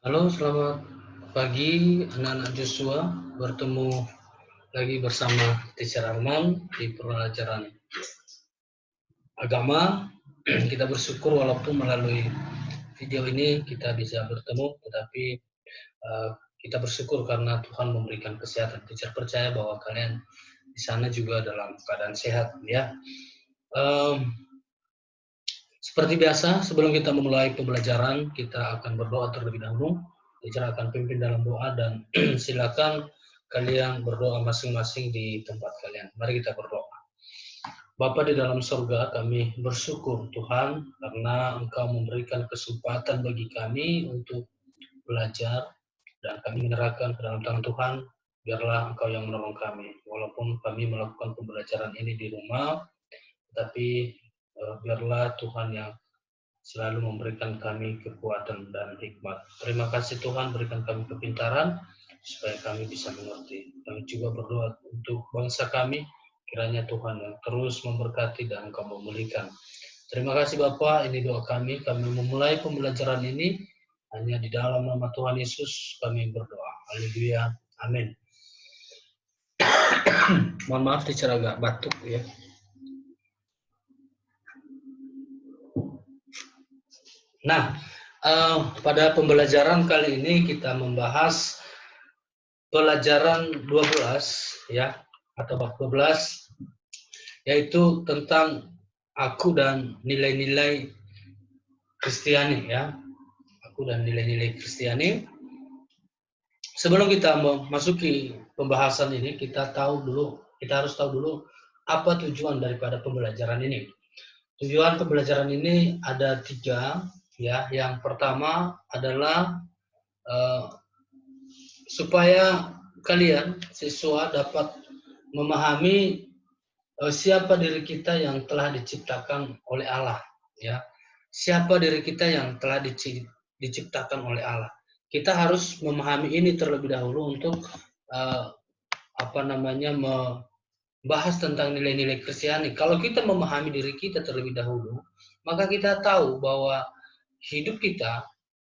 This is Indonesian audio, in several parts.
Halo, selamat pagi anak-anak Joshua. Bertemu lagi bersama Teacher Arman di pelajaran agama. Kita bersyukur walaupun melalui video ini kita bisa bertemu, tetapi kita bersyukur karena Tuhan memberikan kesehatan. Teacher percaya bahwa kalian di sana juga dalam keadaan sehat, ya. Seperti biasa, sebelum kita memulai pembelajaran, kita akan berdoa terlebih dahulu. Teacher akan pimpin dalam doa dan silakan kalian berdoa masing-masing di tempat kalian. Mari kita berdoa. Bapa di dalam surga, kami bersyukur Tuhan karena Engkau memberikan kesempatan bagi kami untuk belajar dan kami menyerahkan ke dalam tangan Tuhan. Biarlah Engkau yang menolong kami. Walaupun kami melakukan pembelajaran ini di rumah, tetapi biarlah Tuhan yang selalu memberikan kami kekuatan dan hikmat. Terima kasih Tuhan, berikan kami kepintaran supaya kami bisa mengerti. Kami juga berdoa untuk bangsa kami, kiranya Tuhan yang terus memberkati dan Engkau memulihkan. Terima kasih Bapak, ini doa kami memulai pembelajaran ini hanya di dalam nama Tuhan Yesus kami berdoa. Haleluya. Amin. Mohon maaf teacher agak batuk ya. Nah, pada pembelajaran kali ini kita membahas pelajaran 12 ya, atau bab 12, yaitu tentang aku dan nilai-nilai Kristiani ya. Aku dan nilai-nilai Kristiani. Sebelum kita memasuki pembahasan ini, kita harus tahu dulu apa tujuan daripada pembelajaran ini. Tujuan pembelajaran ini ada 3 ya. Yang pertama adalah supaya kalian siswa dapat memahami siapa diri kita yang telah diciptakan oleh Allah ya. Siapa diri kita yang telah diciptakan oleh Allah. Kita harus memahami ini terlebih dahulu untuk membahas tentang nilai-nilai Kristiani. Kalau kita memahami diri kita terlebih dahulu, maka kita tahu bahwa hidup kita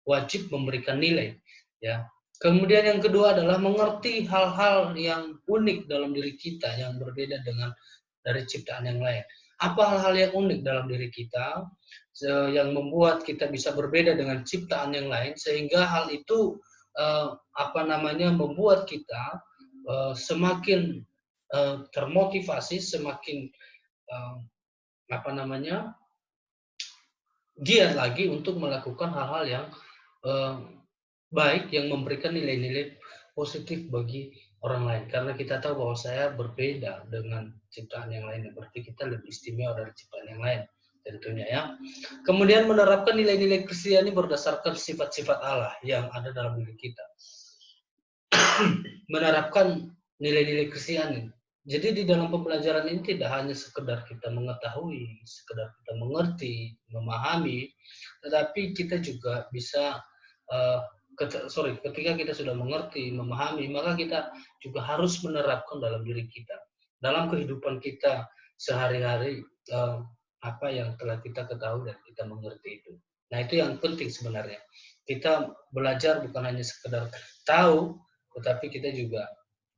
wajib memberikan nilai ya. Kemudian yang kedua adalah mengerti hal-hal yang unik dalam diri kita yang berbeda dari ciptaan yang lain. Apa hal-hal yang unik dalam diri kita yang membuat kita bisa berbeda dengan ciptaan yang lain, sehingga hal itu membuat kita semakin termotivasi, semakin giat lagi untuk melakukan hal-hal yang baik yang memberikan nilai-nilai positif bagi orang lain. Karena kita tahu bahwa saya berbeda dengan ciptaan yang lain, berarti kita lebih istimewa dari ciptaan yang lain tentunya ya. Kemudian menerapkan nilai-nilai Kristiani berdasarkan sifat-sifat Allah yang ada dalam diri kita. Menerapkan nilai-nilai Kristiani. Jadi di dalam pembelajaran ini tidak hanya sekedar kita mengetahui, sekedar kita mengerti, memahami, tetapi kita juga bisa ketika kita sudah mengerti, memahami, maka kita juga harus menerapkan dalam diri kita, dalam kehidupan kita sehari-hari, apa yang telah kita ketahui dan kita mengerti itu. Nah, itu yang penting sebenarnya. Kita belajar bukan hanya sekedar tahu, tetapi kita juga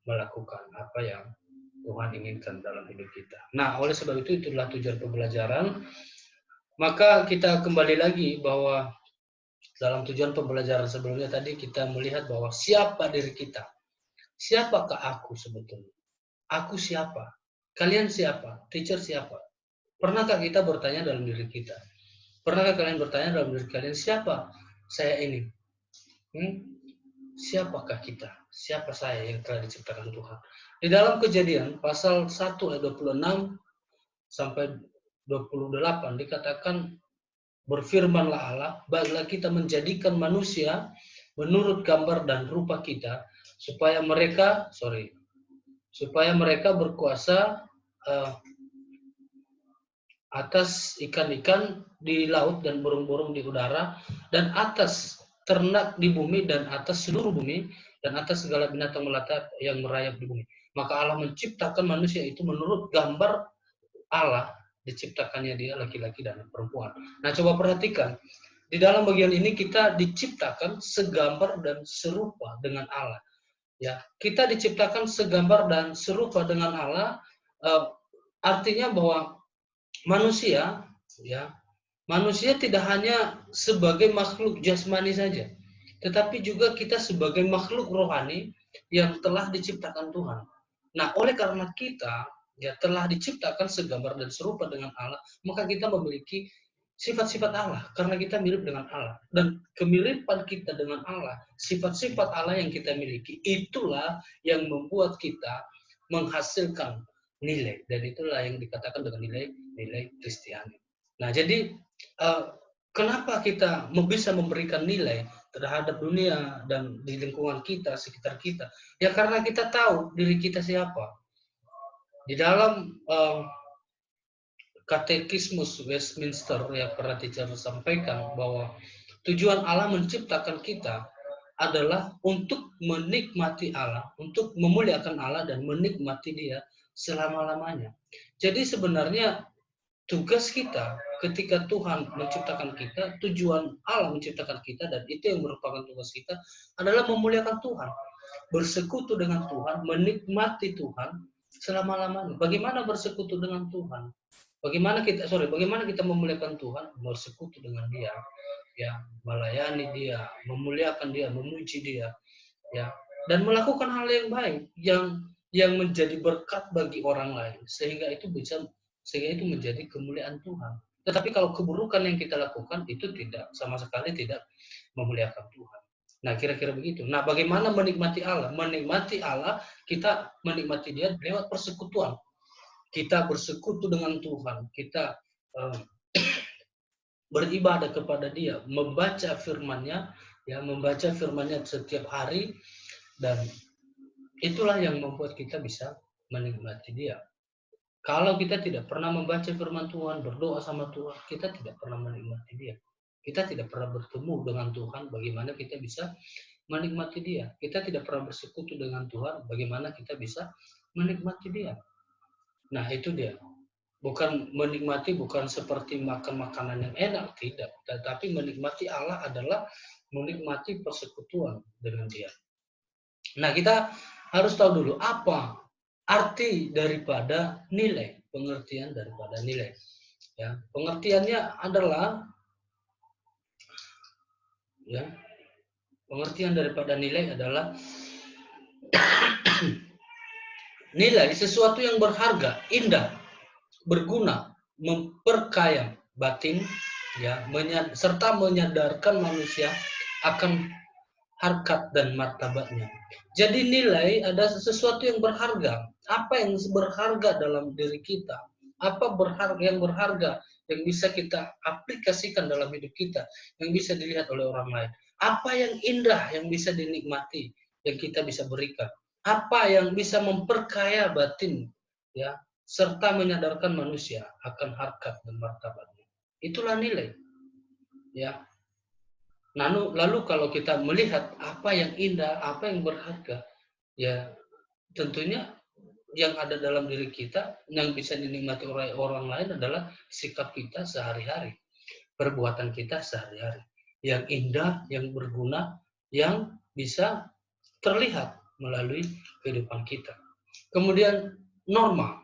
melakukan apa yang Tuhan inginkan dalam hidup kita. Nah, oleh sebab itu itulah tujuan pembelajaran. Maka kita kembali lagi bahwa dalam tujuan pembelajaran sebelumnya tadi kita melihat bahwa siapa diri kita. Siapakah aku sebetulnya? Aku siapa? Kalian siapa? Teacher siapa? Pernahkah kita bertanya dalam diri kita? Pernahkah kalian bertanya dalam diri kalian, siapa saya ini? Siapakah kita? Siapa saya yang telah diciptakan Tuhan? Di dalam Kejadian pasal 1 ayat 26 sampai 28 dikatakan, berfirmanlah Allah, baiklah kita menjadikan manusia menurut gambar dan rupa kita, supaya mereka berkuasa atas ikan-ikan di laut dan burung-burung di udara, dan atas ternak di bumi, dan atas seluruh bumi, dan atas segala binatang melata yang merayap di bumi. Maka Allah menciptakan manusia itu menurut gambar Allah, diciptakannya dia laki-laki dan perempuan. Nah, coba perhatikan, Di dalam bagian ini kita diciptakan segambar dan serupa dengan Allah. Ya, kita diciptakan segambar dan serupa dengan Allah, artinya bahwa manusia, ya, manusia tidak hanya sebagai makhluk jasmani saja, tetapi juga kita sebagai makhluk rohani yang telah diciptakan Tuhan. Nah, oleh karena kita ya telah diciptakan segambar dan serupa dengan Allah, maka kita memiliki sifat-sifat Allah karena kita mirip dengan Allah. Dan kemiripan kita dengan Allah, sifat-sifat Allah yang kita miliki, itulah yang membuat kita menghasilkan nilai, dan itulah yang dikatakan dengan nilai Kristiani. Nah, jadi kenapa kita bisa memberikan nilai terhadap dunia dan di lingkungan kita, sekitar kita? Ya karena kita tahu diri kita siapa. Di dalam Katekismus Westminster yang pernah teacher sampaikan bahwa tujuan Allah menciptakan kita adalah untuk menikmati Allah, untuk memuliakan Allah dan menikmati Dia selama-lamanya. Jadi sebenarnya tugas kita ketika Tuhan menciptakan kita, tujuan Allah menciptakan kita, dan itu yang merupakan tugas kita adalah memuliakan Tuhan, bersekutu dengan Tuhan, menikmati Tuhan selama-lamanya. Bagaimana bersekutu dengan Tuhan? Bagaimana kita memuliakan Tuhan? Bersekutu dengan Dia, ya, melayani Dia, memuliakan Dia, memuji Dia, ya, dan melakukan hal yang baik yang menjadi berkat bagi orang lain, sehingga itu menjadi kemuliaan Tuhan. Tetapi kalau keburukan yang kita lakukan itu tidak, sama sekali tidak memuliakan Tuhan. Nah, kira-kira begitu. Nah, bagaimana menikmati Allah? Menikmati Allah, kita menikmati Dia lewat persekutuan. Kita bersekutu dengan Tuhan, kita beribadah kepada Dia, membaca firman-Nya, ya, membaca firman-Nya setiap hari, dan itulah yang membuat kita bisa menikmati Dia. Kalau kita tidak pernah membaca firman Tuhan, berdoa sama Tuhan, kita tidak pernah menikmati Dia. Kita tidak pernah bertemu dengan Tuhan, bagaimana kita bisa menikmati Dia. Kita tidak pernah bersekutu dengan Tuhan, bagaimana kita bisa menikmati Dia. Nah, itu dia. Bukan menikmati, bukan seperti makan makanan yang enak, tidak. Tetapi menikmati Allah adalah menikmati persekutuan dengan Dia. Nah, kita harus tahu dulu apa arti daripada nilai, pengertian daripada nilai. Ya, pengertiannya adalah, ya, pengertian daripada nilai adalah nilai sesuatu yang berharga, indah, berguna, memperkaya batin, ya, serta menyadarkan manusia akan harkat dan martabatnya. Jadi nilai ada sesuatu yang berharga. Apa yang berharga dalam diri kita? Apa yang berharga yang bisa kita aplikasikan dalam hidup kita, yang bisa dilihat oleh orang lain? Apa yang indah yang bisa dinikmati, yang kita bisa berikan? Apa yang bisa memperkaya batin, ya, serta menyadarkan manusia akan harkat dan martabatnya. Itulah nilai. Ya. Lalu kalau kita melihat apa yang indah, apa yang berharga, ya tentunya yang ada dalam diri kita yang bisa dinikmati oleh orang lain adalah sikap kita sehari-hari, perbuatan kita sehari-hari, yang indah, yang berguna, yang bisa terlihat melalui kehidupan kita. Kemudian norma,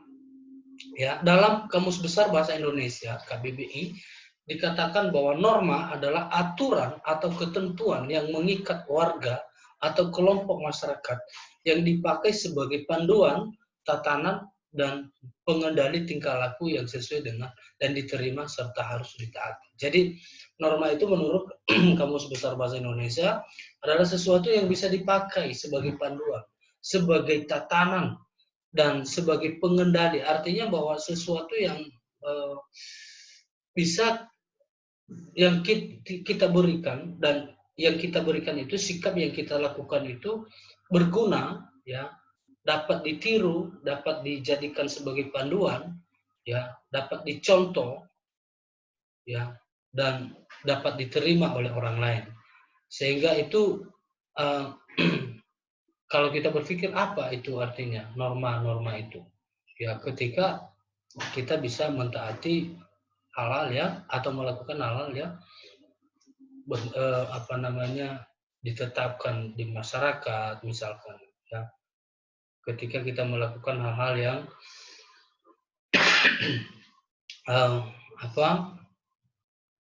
ya, dalam Kamus Besar Bahasa Indonesia KBBI dikatakan bahwa norma adalah aturan atau ketentuan yang mengikat warga atau kelompok masyarakat yang dipakai sebagai panduan, tatanan, dan pengendali tingkah laku yang sesuai dengan dan diterima serta harus ditaati. Jadi norma itu menurut Kamus Besar Bahasa Indonesia adalah sesuatu yang bisa dipakai sebagai panduan, sebagai tatanan, dan sebagai pengendali. Artinya bahwa sesuatu yang bisa yang kita berikan, dan yang kita berikan itu, sikap yang kita lakukan itu berguna, ya, dapat ditiru, dapat dijadikan sebagai panduan, ya, dapat dicontoh, ya, dan dapat diterima oleh orang lain. Sehingga itu kalau kita berpikir apa itu artinya norma-norma itu, ya, ketika kita bisa mentaati halal, ya, atau melakukan halal, ya, ditetapkan di masyarakat misalkan, ya. Ketika kita melakukan hal-hal yang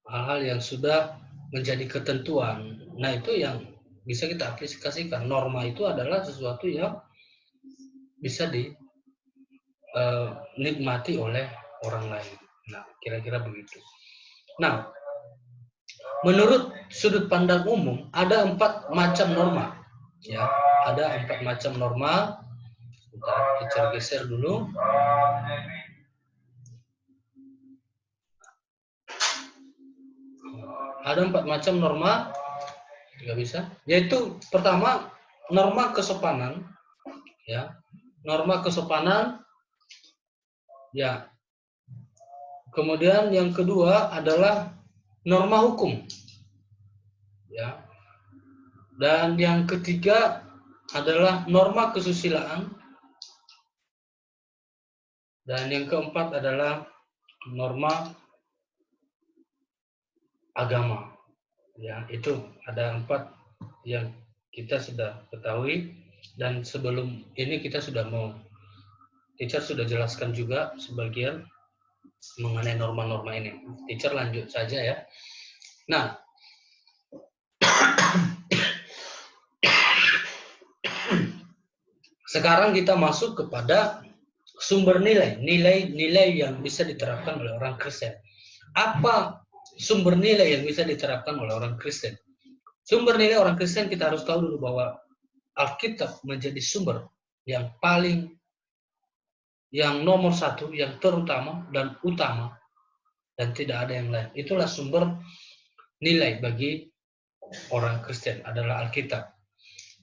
hal-hal yang sudah menjadi ketentuan. Nah, itu yang bisa kita aplikasikan. Norma itu adalah sesuatu yang bisa dinikmati oleh orang lain. Nah, kira-kira begitu. Nah, menurut sudut pandang umum ada 4 macam norma. Ya, ada 4 macam norma. Bentar, kita geser dulu. Ada 4 macam norma, nggak bisa. Yaitu pertama norma kesopanan, ya, norma kesopanan, ya. Kemudian yang kedua adalah norma hukum, ya. Dan yang ketiga adalah norma kesusilaan, dan yang keempat adalah norma agama. Ya, itu ada 4 yang kita sudah ketahui, dan sebelum ini kita sudah teacher sudah jelaskan juga sebagian mengenai norma-norma ini. Teacher lanjut saja ya. Nah, sekarang kita masuk kepada sumber nilai yang bisa diterapkan oleh orang Kristen. Apa sumber nilai yang bisa diterapkan oleh orang Kristen? Sumber nilai orang Kristen kita harus tahu dulu bahwa Alkitab menjadi sumber yang nomor 1, yang terutama dan utama, dan tidak ada yang lain. Itulah sumber nilai bagi orang Kristen adalah Alkitab.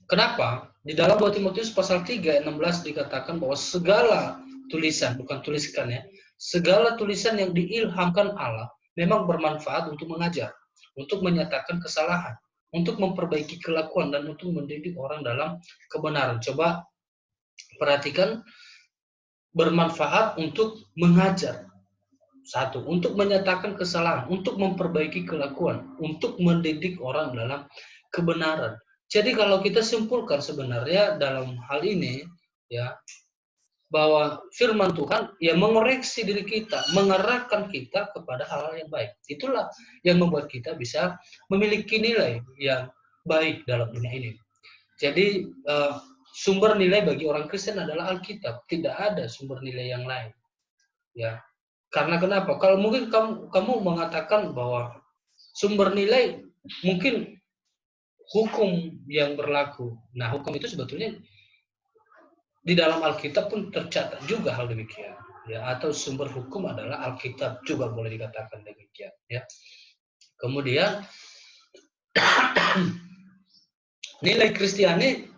Kenapa? Di dalam 2 Timotius pasal 3 ayat 16 dikatakan bahwa segala tulisan, bukan tuliskan ya, segala tulisan yang diilhamkan Allah memang bermanfaat untuk mengajar, untuk menyatakan kesalahan, untuk memperbaiki kelakuan, dan untuk mendidik orang dalam kebenaran. Coba perhatikan, bermanfaat untuk mengajar. 1, untuk menyatakan kesalahan, untuk memperbaiki kelakuan, untuk mendidik orang dalam kebenaran. Jadi kalau kita simpulkan sebenarnya dalam hal ini, ya, bahwa firman Tuhan ya mengoreksi diri kita, mengarahkan kita kepada hal-hal yang baik. Itulah yang membuat kita bisa memiliki nilai yang baik dalam dunia ini. Jadi sumber nilai bagi orang Kristen adalah Alkitab, tidak ada sumber nilai yang lain. Ya, karena kenapa? Kalau mungkin kamu mengatakan bahwa sumber nilai mungkin hukum yang berlaku. Nah, hukum itu sebetulnya di dalam Alkitab pun tercatat juga hal demikian. Ya, atau sumber hukum adalah Alkitab juga boleh dikatakan demikian. Ya. Kemudian nilai Kristiani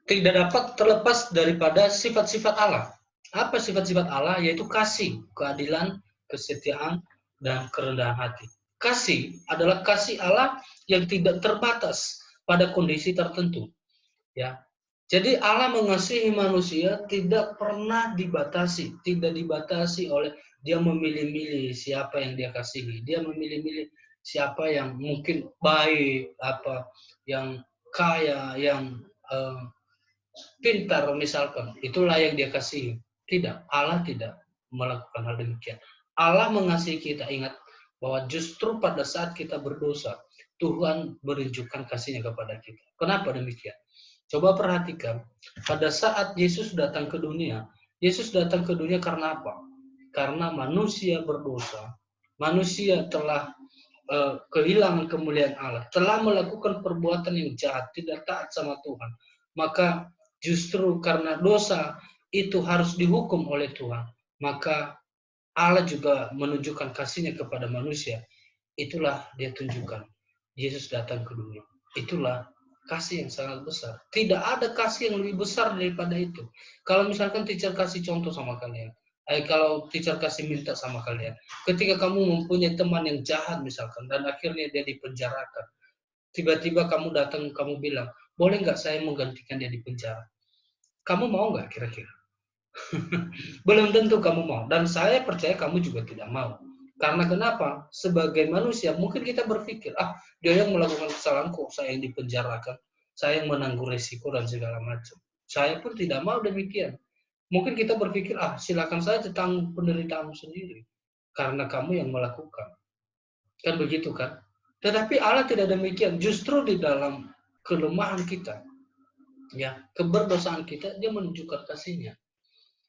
tidak dapat terlepas daripada sifat-sifat Allah. Apa sifat-sifat Allah? Yaitu kasih, keadilan, kesetiaan, dan kerendahan hati. Kasih adalah kasih Allah yang tidak terbatas pada kondisi tertentu. Ya, jadi Allah mengasihi manusia tidak pernah dibatasi, tidak dibatasi oleh dia memilih-milih siapa yang dia kasihi, dia memilih-milih siapa yang mungkin baik, yang kaya, yang pintar misalkan, itulah yang dia kasihi. Tidak, Allah tidak melakukan hal demikian. Allah mengasihi kita, ingat bahwa justru pada saat kita berdosa, Tuhan menunjukkan kasihnya kepada kita. Kenapa demikian? Coba perhatikan, pada saat Yesus datang ke dunia karena apa? Karena manusia berdosa, manusia telah kehilangan kemuliaan Allah, telah melakukan perbuatan yang jahat, tidak taat sama Tuhan. Maka justru karena dosa itu harus dihukum oleh Tuhan, maka Allah juga menunjukkan kasihnya kepada manusia. Itulah dia tunjukkan. Yesus datang ke dunia. Itulah kasih yang sangat besar. Tidak ada kasih yang lebih besar daripada itu. Kalau misalkan teacher kasih contoh sama kalian, kalau teacher kasih minta sama kalian, ketika kamu mempunyai teman yang jahat misalkan, dan akhirnya dia dipenjarakan, tiba-tiba kamu datang, kamu bilang, boleh nggak saya menggantikan dia di penjara? Kamu mau nggak kira-kira? Belum tentu kamu mau. Dan saya percaya kamu juga tidak mau. Karena kenapa? Sebagai manusia, mungkin kita berpikir, dia yang melakukan kesalahan kok, saya yang dipenjarakan, saya yang menanggung resiko dan segala macam. Saya pun tidak mau demikian. Mungkin kita berpikir, silakan saja tanggung penderitaanmu sendiri, karena kamu yang melakukan. Kan begitu kan? Tetapi Allah tidak demikian. Justru di dalam kelemahan kita, ya, keberdosaan kita, dia menunjukkan kasihnya.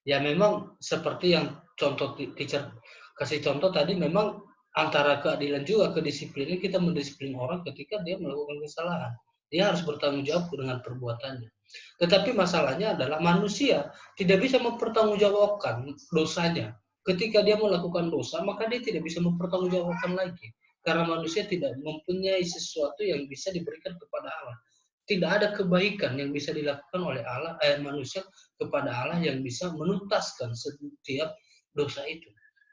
Ya memang seperti yang contoh teacher kasih contoh tadi, memang antara keadilan juga kedisiplinan, kita mendisiplin orang ketika dia melakukan kesalahan. Dia harus bertanggung jawab dengan perbuatannya. Tetapi masalahnya adalah manusia tidak bisa mempertanggungjawabkan dosanya. Ketika dia melakukan dosa, maka dia tidak bisa mempertanggungjawabkan lagi. Karena manusia tidak mempunyai sesuatu yang bisa diberikan kepada Allah. Tidak ada kebaikan yang bisa dilakukan oleh manusia kepada Allah yang bisa menuntaskan setiap dosa itu.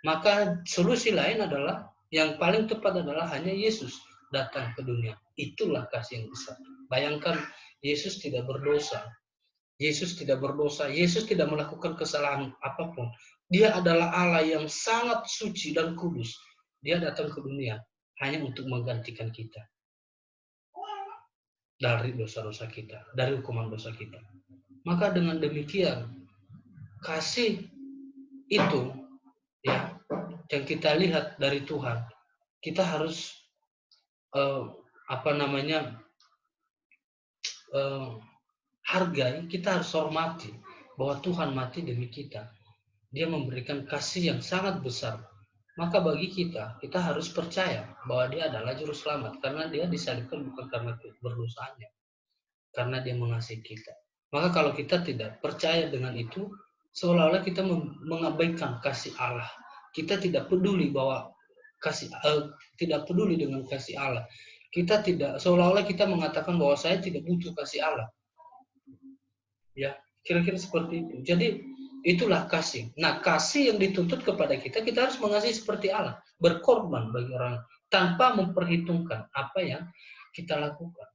Maka solusi lain adalah, yang paling tepat adalah hanya Yesus datang ke dunia. Itulah kasih yang besar. Bayangkan, Yesus tidak berdosa. Yesus tidak berdosa. Yesus tidak melakukan kesalahan apapun. Dia adalah Allah yang sangat suci dan kudus. Dia datang ke dunia hanya untuk menggantikan kita dari dosa-dosa kita, dari hukuman dosa kita. Maka dengan demikian, kasih itu, ya, yang kita lihat dari Tuhan, kita harus hargai, kita harus hormati bahwa Tuhan mati demi kita. Dia memberikan kasih yang sangat besar. Maka bagi kita harus percaya bahwa dia adalah juru selamat, karena dia disalibkan bukan karena berdosanya, karena dia mengasihi kita. Maka kalau kita tidak percaya dengan itu, seolah-olah kita mengabaikan kasih Allah. Kita tidak peduli bahwa tidak peduli dengan kasih Allah. Kita tidak, seolah-olah kita mengatakan bahwa saya tidak butuh kasih Allah. Ya, kira-kira seperti itu. Jadi itulah kasih. Nah, kasih yang dituntut kepada kita harus mengasihi seperti Allah, berkorban bagi orang tanpa memperhitungkan apa yang kita lakukan.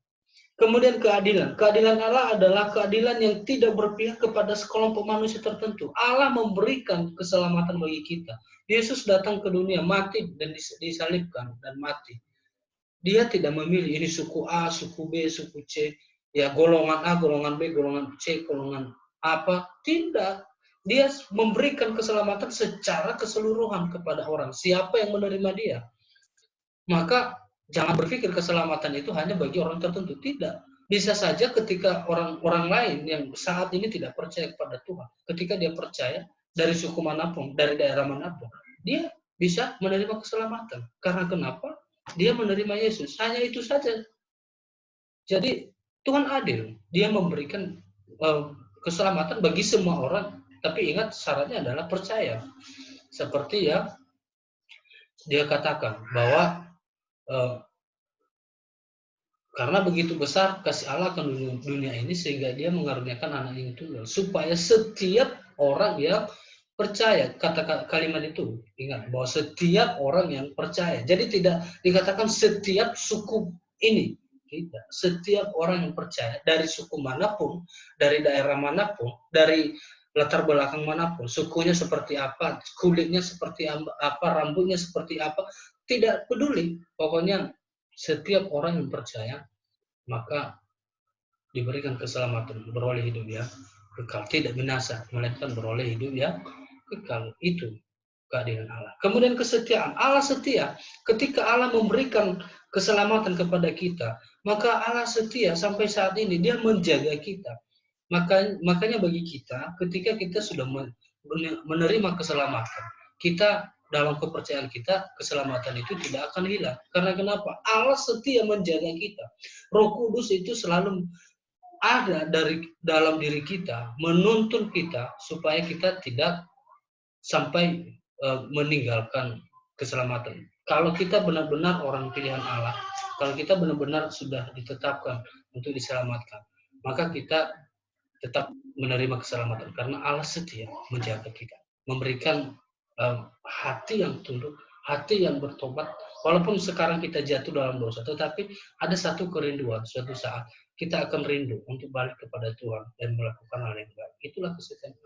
Kemudian keadilan. Keadilan Allah adalah keadilan yang tidak berpihak kepada sekelompok manusia tertentu. Allah memberikan keselamatan bagi kita. Yesus datang ke dunia, mati dan disalibkan dan mati. Dia tidak memilih ini suku A, suku B, suku C, ya golongan A, golongan B, golongan C, golongan apa. Tidak. Dia memberikan keselamatan secara keseluruhan kepada orang. Siapa yang menerima dia? Maka jangan berpikir keselamatan itu hanya bagi orang tertentu. Tidak. Bisa saja ketika orang-orang lain yang saat ini tidak percaya kepada Tuhan, ketika dia percaya dari suku manapun, dari daerah manapun, dia bisa menerima keselamatan. Karena kenapa? Dia menerima Yesus. Hanya itu saja. Jadi Tuhan adil. Dia memberikan keselamatan bagi semua orang. Tapi ingat, syaratnya adalah percaya. Seperti ya dia katakan bahwa karena begitu besar kasih Allah akan dunia ini sehingga dia mengaruniakan anak yang tunggal, supaya setiap orang yang percaya, kata kalimat itu, ingat bahwa setiap orang yang percaya. Jadi tidak dikatakan setiap suku ini, tidak. Setiap orang yang percaya, dari suku manapun, dari daerah manapun, dari latar belakang manapun, sukunya seperti apa, kulitnya seperti apa, rambutnya seperti apa, tidak peduli. Pokoknya setiap orang yang percaya, maka diberikan keselamatan, beroleh hidup ya kekal, tidak binasa, melainkan beroleh hidup ya kekal. Itu keadilan Allah. Kemudian kesetiaan. Allah setia. Ketika Allah memberikan keselamatan kepada kita, maka Allah setia sampai saat ini. Dia menjaga kita. Makanya bagi kita, ketika kita sudah menerima keselamatan, kita dalam kepercayaan kita, keselamatan itu tidak akan hilang. Karena kenapa? Allah setia menjaga kita. Roh Kudus itu selalu ada dalam diri kita, menuntun kita supaya kita tidak sampai meninggalkan keselamatan. Kalau kita benar-benar orang pilihan Allah, kalau kita benar-benar sudah ditetapkan untuk diselamatkan, maka kita tetap menerima keselamatan karena Allah setia menjaga kita, memberikan hati yang tunduk, hati yang bertobat. Walaupun sekarang kita jatuh dalam dosa, tetapi ada satu kerinduan, suatu saat kita akan rindu untuk balik kepada Tuhan dan melakukan hal yang baik. Itulah kesetiaan.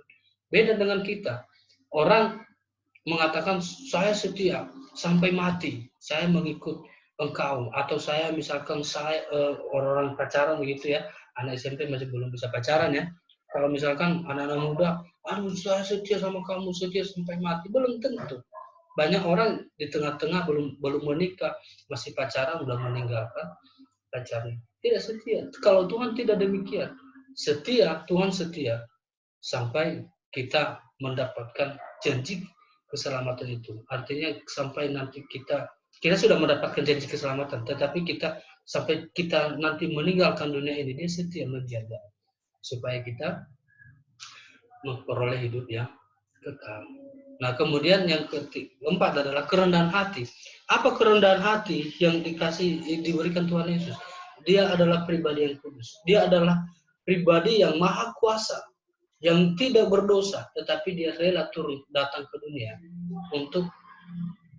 Beda dengan kita. Orang mengatakan saya setia sampai mati, saya mengikut engkau, atau saya misalkan saya orang-orang pacaran begitu ya, anak SMP masih belum bisa pacaran ya. Kalau misalkan anak-anak muda, aduh saya setia sama kamu, setia sampai mati, belum tentu. Banyak orang di tengah-tengah belum menikah, masih pacaran udah meninggalkan pacarnya. Tidak setia. Kalau Tuhan tidak demikian. Setia, Tuhan setia sampai kita mendapatkan janji keselamatan itu. Artinya sampai nanti kita sudah mendapatkan janji keselamatan, tetapi kita sampai kita nanti meninggalkan dunia ini, dia setia menjaga supaya kita memperoleh hidup yang kekal. Nah, kemudian yang keempat adalah kerendahan hati. Apa kerendahan hati yang diberikan Tuhan Yesus? Dia adalah pribadi yang kudus. Dia adalah pribadi yang maha kuasa, yang tidak berdosa, tetapi dia rela turun datang ke dunia untuk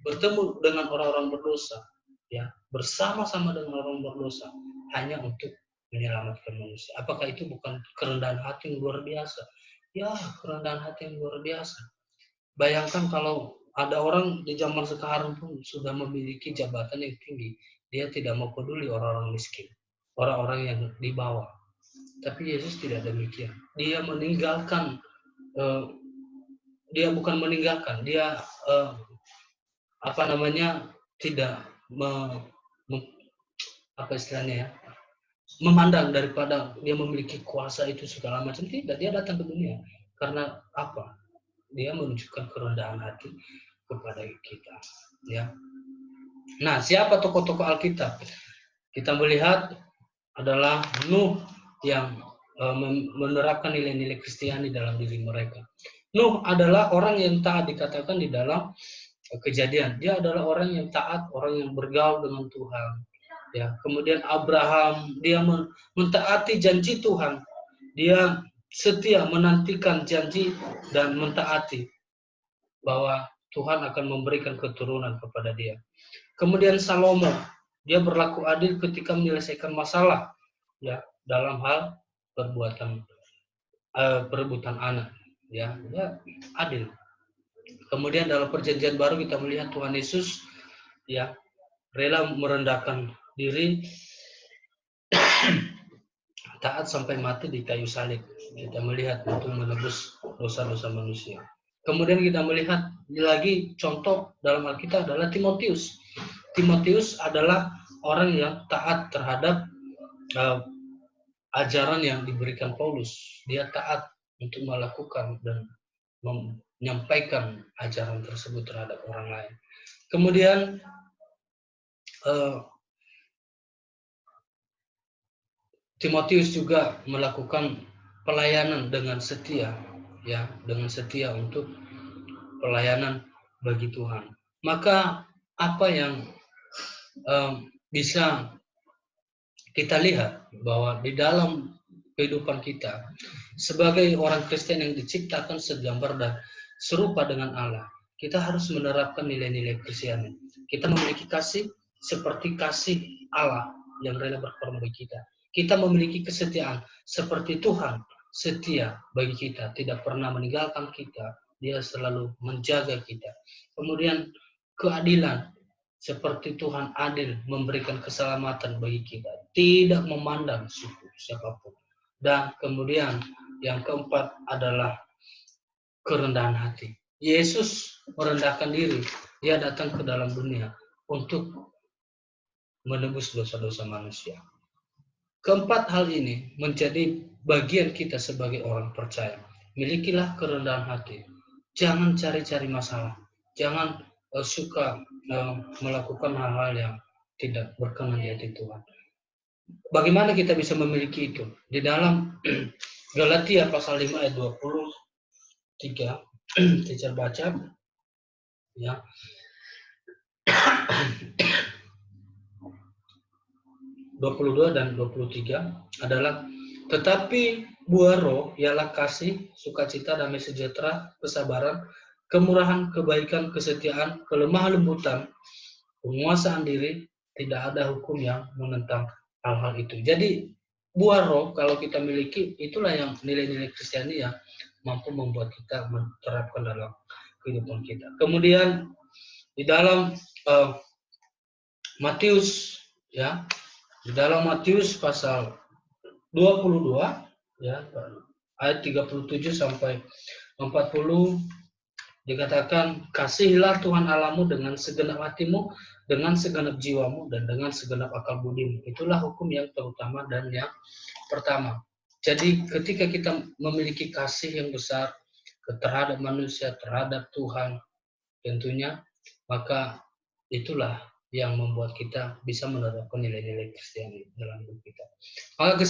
bertemu dengan orang-orang berdosa, ya, bersama-sama dengan orang berdosa, hanya untuk menyelamatkan manusia. Apakah itu bukan kerendahan hati yang luar biasa? Ya, kerendahan hati yang luar biasa. Bayangkan kalau ada orang di zaman sekarang pun sudah memiliki jabatan yang tinggi, dia tidak mau peduli orang-orang miskin, orang-orang yang di bawah. Tapi Yesus tidak demikian. Dia meninggalkan, dia bukan meninggalkan, dia tidak apa istilahnya ya, memandang daripada dia memiliki kuasa itu segala macam. Tidak, dia datang ke dunia karena apa? Dia menunjukkan kerendahan hati kepada kita, ya. Nah, siapa tokoh-tokoh Alkitab? Kita melihat adalah Nuh yang menerapkan nilai-nilai Kristiani dalam diri mereka. Nuh adalah orang yang taat, dikatakan di dalam Kejadian. Dia adalah orang yang taat, orang yang bergaul dengan Tuhan. Ya, kemudian Abraham, dia mentaati janji Tuhan. Dia setia menantikan janji dan mentaati bahwa Tuhan akan memberikan keturunan kepada dia. Kemudian Salomo, dia berlaku adil ketika menyelesaikan masalah, ya, dalam hal perebutan anak, ya, dia adil. Kemudian dalam perjanjian baru kita melihat Tuhan Yesus, ya, rela merendahkan diri, taat sampai mati di kayu salib. Kita melihat untuk menebus dosa-dosa manusia. Kemudian kita melihat lagi contoh dalam Alkitab adalah Timotius. Timotius adalah orang yang taat terhadap ajaran yang diberikan Paulus. Dia taat untuk melakukan dan menyampaikan ajaran tersebut terhadap orang lain. Kemudian Timotius juga melakukan pelayanan dengan setia, ya, dengan setia untuk pelayanan bagi Tuhan. Maka apa yang bisa kita lihat bahwa di dalam kehidupan kita sebagai orang Kristen yang diciptakan segambar dan serupa dengan Allah, kita harus menerapkan nilai-nilai Kristiani. Kita memiliki kasih seperti kasih Allah yang rela berkorban bagi kita. Kita memiliki kesetiaan seperti Tuhan setia bagi kita, tidak pernah meninggalkan kita, dia selalu menjaga kita. Kemudian keadilan, seperti Tuhan adil memberikan keselamatan bagi kita, tidak memandang suku siapapun. Dan kemudian yang keempat adalah kerendahan hati. Yesus merendahkan diri, dia datang ke dalam dunia untuk menebus dosa-dosa manusia. Keempat hal ini menjadi bagian kita sebagai orang percaya. Milikilah kerendahan hati. Jangan cari-cari masalah. Jangan suka melakukan hal-hal yang tidak berkenan di hati Tuhan. Bagaimana kita bisa memiliki itu? Di dalam Galatia pasal 5 ayat 23, teacher baca, ya. 22 dan 23 adalah, tetapi buah roh ialah kasih, sukacita, damai sejahtera, kesabaran, kemurahan, kebaikan, kesetiaan, kelemah lembutan, penguasaan diri. Tidak ada hukum yang menentang hal-hal itu. Jadi buah roh kalau kita miliki, itulah yang nilai-nilai Kristiani yang mampu membuat kita menerapkan dalam kehidupan kita. Kemudian di dalam Matius, ya, di dalam Matius pasal 22, ya, ayat 37 sampai 40 dikatakan, kasihilah Tuhan Allahmu dengan segenap hatimu, dengan segenap jiwamu, dan dengan segenap akal budimu. Itulah hukum yang terutama dan yang pertama. Jadi ketika kita memiliki kasih yang besar terhadap manusia, terhadap Tuhan tentunya, maka itulah yang membuat kita bisa menerapkan nilai-nilai Kristiani dalam hidup kita. Maka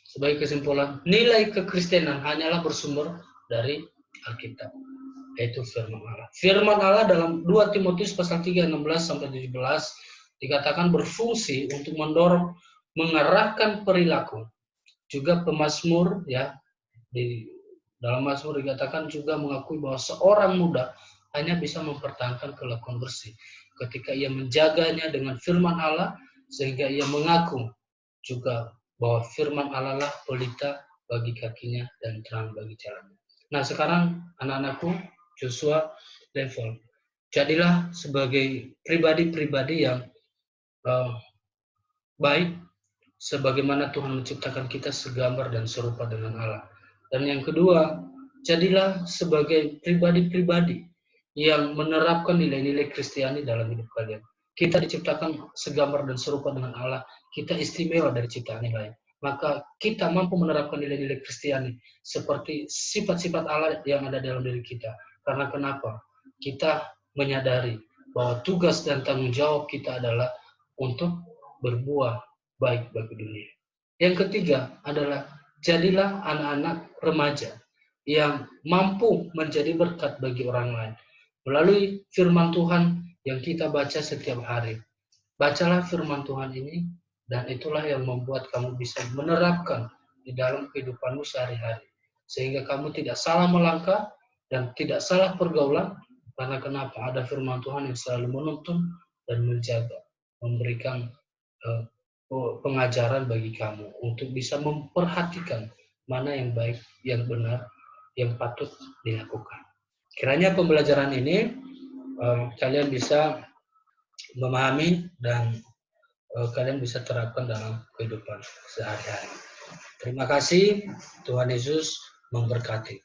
sebagai kesimpulan, nilai kekristenan hanyalah bersumber dari Alkitab, yaitu firman Allah. Firman Allah dalam 2 Timotius pasal 3, 16-17 dikatakan berfungsi untuk mendorong, mengarahkan perilaku. Juga pemazmur, ya, di dalam Mazmur dikatakan juga mengakui bahwa seorang muda hanya bisa mempertahankan kelakuan bersih ketika ia menjaganya dengan firman Allah, sehingga ia mengaku juga bahwa firman Allah lah pelita bagi kakinya dan terang bagi jalannya. Nah, sekarang anak-anakku, Joshua level, jadilah sebagai pribadi-pribadi yang baik, sebagaimana Tuhan menciptakan kita segambar dan serupa dengan Allah. Dan yang kedua, jadilah sebagai pribadi-pribadi yang menerapkan nilai-nilai Kristiani dalam hidup kalian. Kita diciptakan segambar dan serupa dengan Allah, kita istimewa dari ciptaan yang lain. Maka kita mampu menerapkan nilai-nilai Kristiani seperti sifat-sifat Allah yang ada dalam diri kita. Karena kenapa? Kita menyadari bahwa tugas dan tanggung jawab kita adalah untuk berbuah baik bagi dunia. Yang ketiga adalah jadilah anak-anak remaja yang mampu menjadi berkat bagi orang lain melalui firman Tuhan yang kita baca setiap hari. Bacalah firman Tuhan ini, dan itulah yang membuat kamu bisa menerapkan di dalam kehidupanmu sehari-hari, sehingga kamu tidak salah melangkah dan tidak salah pergaulan. Karena kenapa? Ada firman Tuhan yang selalu menuntun dan menjaga, memberikan pengajaran bagi kamu untuk bisa memperhatikan mana yang baik, yang benar, yang patut dilakukan. Kiranya pembelajaran ini kalian bisa memahami dan kalian bisa terapkan dalam kehidupan sehari-hari. Terima kasih, Tuhan Yesus memberkati.